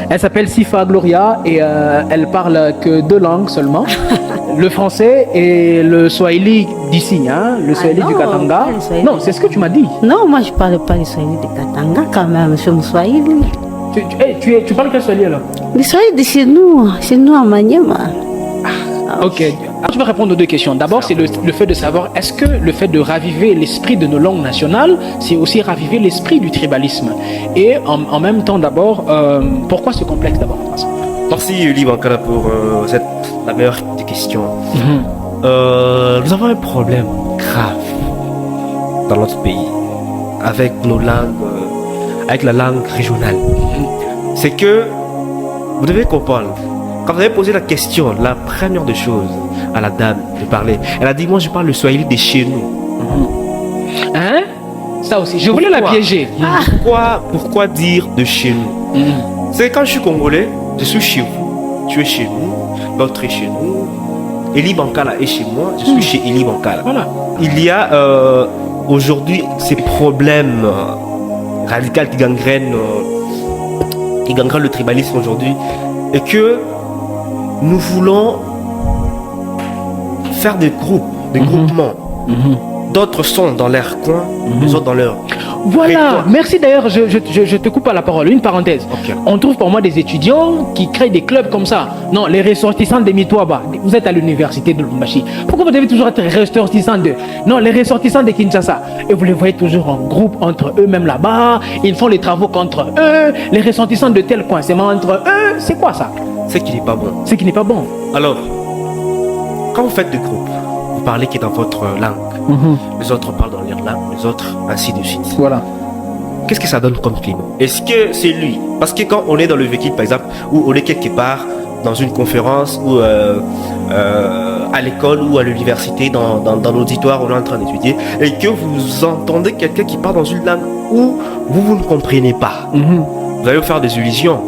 Elle s'appelle Sifa Gloria et elle parle que 2 langues seulement. Le français et le swahili d'ici, hein, le swahili du Katanga. Non, c'est ce que tu m'as dit. Non, moi je parle pas le swahili du Katanga quand même, je suis un swahili. Tu parles quel swahili alors? Le swahili de chez nous à Maniema. Ok. Je vais répondre aux 2 questions. D'abord, c'est le fait de savoir, est-ce que le fait de raviver l'esprit de nos langues nationales, c'est aussi raviver l'esprit du tribalisme? Et en même temps, d'abord, pourquoi ce complexe d'abord? Merci Uli Bankara pour la meilleure des questions. Nous avons un problème grave dans notre pays avec nos langues, avec la langue régionale. C'est que vous devez comprendre. Quand vous avez posé la question, la première des choses à la dame de parler, elle a dit moi je parle le swahili de chez nous. Hein? Ça aussi, je voulais la piéger. Pourquoi dire de chez nous? C'est quand je suis congolais, je suis chez vous, tu es chez nous, l'autre est chez nous, Eli Bankala est chez moi, je suis chez Eli Bankala. Voilà. Il y a aujourd'hui ces problèmes radicaux qui gangrènent le tribalisme aujourd'hui et que nous voulons faire des groupes, des groupements. D'autres sont dans leur coin, les autres dans leur... Voilà, merci d'ailleurs, je te coupe à la parole, une parenthèse. Okay. On trouve pour moi des étudiants qui créent des clubs comme ça. Non, les ressortissants de Mitouaba, vous êtes à l'université de Lubumbashi. Pourquoi vous devez toujours être ressortissants de... Non, les ressortissants de Kinshasa. Et vous les voyez toujours en groupe entre eux-mêmes là-bas, ils font les travaux contre eux, les ressortissants de tel coin, c'est entre eux, c'est quoi ça? C'est qui n'est pas bon. C'est qui n'est pas bon. Alors, quand vous faites des groupes, vous parlez qui est dans votre langue. Les autres parlent dans leur langue, les autres ainsi de suite. Voilà. Qu'est-ce que ça donne comme climat? Est-ce que c'est lui? Parce que quand on est dans le véhicule, par exemple, ou on est quelque part dans une conférence ou à l'école ou à l'université, dans l'auditoire, on est en train d'étudier, et que vous entendez quelqu'un qui parle dans une langue où vous ne comprenez pas, vous allez vous faire des illusions.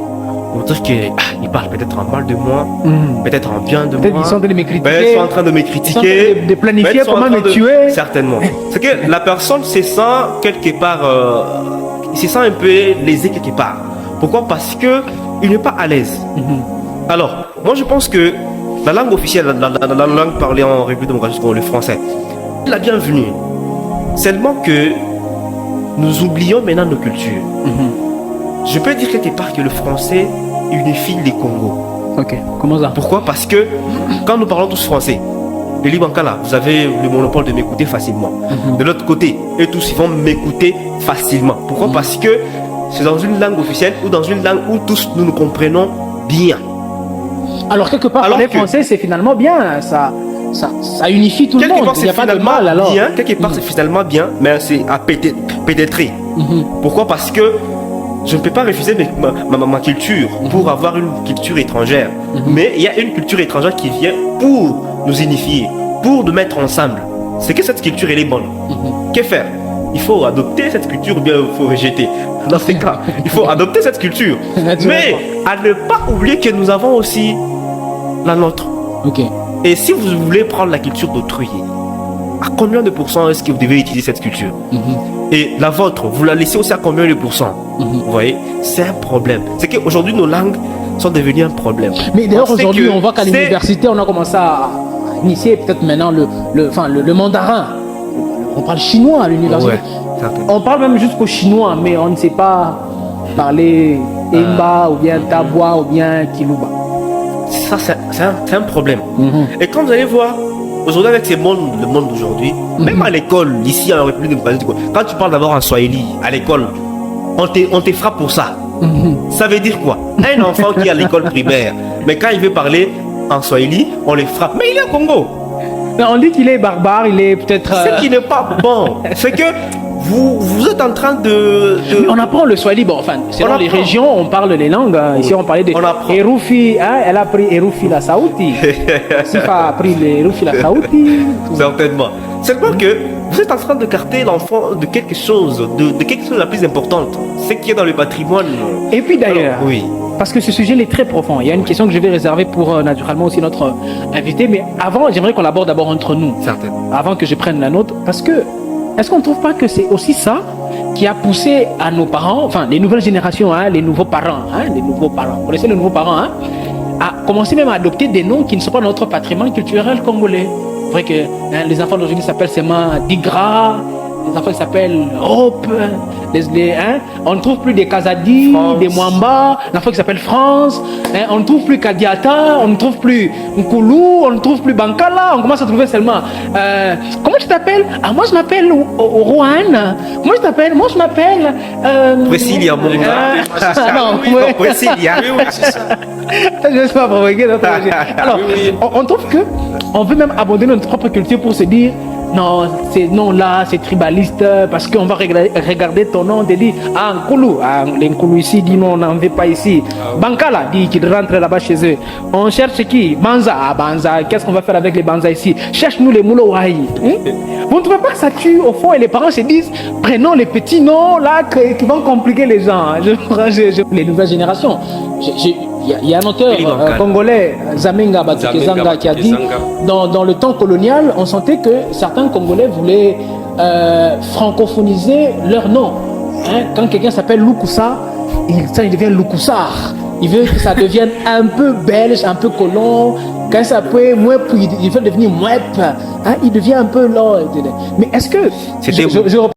Vous dire qu'il parle peut-être en mal de moi, peut-être en bien de moi. Ils sont en train de me critiquer. Ils sont en train de me critiquer. De planifier comment me tuer. Certainement. C'est que la personne se sent quelque part, il se sent un peu lésé quelque part. Pourquoi? Parce qu'il n'est pas à l'aise. Alors, moi je pense que la langue officielle, la langue parlée en République démocratique, le français, est la bienvenue. Seulement que nous oublions maintenant nos cultures. Je peux dire quelque part que le français unifie les Congos. Ok, comment ça? Pourquoi? Parce que quand nous parlons tous français, les Libankala, vous avez le monopole de m'écouter facilement. De l'autre côté, eux tous ils vont m'écouter facilement. Pourquoi? Parce que c'est dans une langue officielle ou dans une langue où tous nous nous comprenons bien. Alors quelque part, parler français, c'est finalement bien. Ça unifie tout le monde. Il n'y a pas de mal alors. Bien, quelque part c'est finalement bien, mais c'est à pénétrer. Pourquoi? Parce que je ne peux pas refuser ma culture pour avoir une culture étrangère. Mais il y a une culture étrangère qui vient pour nous unifier, pour nous mettre ensemble. C'est que cette culture, elle est bonne. Que faire? Il faut adopter cette culture ou bien il faut rejeter. Dans ces cas, il faut adopter cette culture. Mais à ne pas oublier que nous avons aussi la nôtre. Et si vous voulez prendre la culture d'autrui, à combien de pourcents est-ce que vous devez utiliser cette culture? Et la vôtre, vous la laissez aussi à combien de pourcents? Vous voyez, c'est un problème. C'est qu'aujourd'hui, nos langues sont devenues un problème. Mais d'ailleurs, aujourd'hui, on voit qu'à l'université, on a commencé à initier peut-être maintenant le mandarin. On parle chinois à l'université. On parle même jusqu'au chinois, mais on ne sait pas parler Emba ou bien Tabwa ou bien Kiluba. Ça, c'est un problème. Et quand vous allez voir, aujourd'hui, avec le monde d'aujourd'hui, même à l'école, ici en République démocratique, quand tu parles d'abord en Swahili, à l'école, on te frappe pour ça. Ça veut dire quoi? Un enfant qui est à l'école primaire, mais quand il veut parler en Swahili, on le frappe. Mais il est au Congo. On dit qu'il est barbare, il est peut-être... Ce qui n'est pas bon, c'est que vous êtes en train de... On apprend le Swahili, bon, enfin, selon les régions, on parle les langues. Ici, on parlait de Erufi, hein, elle a pris Erufi la Saouti. Sifa a pris Erufi la Saouti. Certainement. Seulement que vous êtes en train de carter l'enfant de quelque chose, de quelque chose de la plus importante, ce qui est dans le patrimoine. Et puis d'ailleurs, oui. Parce que ce sujet est très profond. Il y a une question que je vais réserver pour naturellement aussi notre invité. Mais avant, j'aimerais qu'on l'aborde d'abord entre nous. Certainement. Avant que je prenne la nôtre. Parce que, est-ce qu'on ne trouve pas que c'est aussi ça qui a poussé à nos parents, enfin les nouvelles générations, hein, les nouveaux parents, vous connaissez les nouveaux parents, hein, à commencer même à adopter des noms qui ne sont pas notre patrimoine culturel congolais. C'est vrai que hein, les enfants d'aujourd'hui s'appellent seulement Digra, les enfants s'appellent Hope, on ne trouve plus des Kazadi, France. des Mwamba, l'enfant qui s'appelle France, hein, on ne trouve plus Kadiata, on ne trouve plus Nkulu, on ne trouve plus Bankala, on commence à trouver seulement comment tu t'appelles? Ah, moi je m'appelle Rohan. Comment tu t'appelles? Moi je m'appelle Priscilla Monga. non, Oui, ouais. Priscilla. Oui, c'est ça. Je ne vais pas provoquer notre alors, on trouve que on veut même abandonner notre propre culture pour se dire non, ces noms-là, c'est tribaliste parce qu'on va regarder ton nom, on te dit ah Nkulu, ah, les Nkulu ici dit non, on n'en veut pas ici. Bankala dit qu'il rentre là-bas chez eux. On cherche qui? Banza, ah Banza, qu'est-ce qu'on va faire avec les Banza ici? Cherche-nous les Moulouaï. Vous ne trouvez pas que ça tue au fond et les parents se disent prenons les petits noms là qui vont compliquer les gens. Les nouvelles générations. Il y a un auteur congolais, Zamenga Batukezanga, qui a dit dans le temps colonial, on sentait que certains Congolais voulaient francophoniser leur nom. Hein? Quand quelqu'un s'appelle Lukusa, il devient Lukusar. Il veut que ça devienne un peu belge, un peu colon. Quand ça peut Mwep, il veut devenir Mwep. Hein? Il devient un peu là. Mais est-ce que... C'était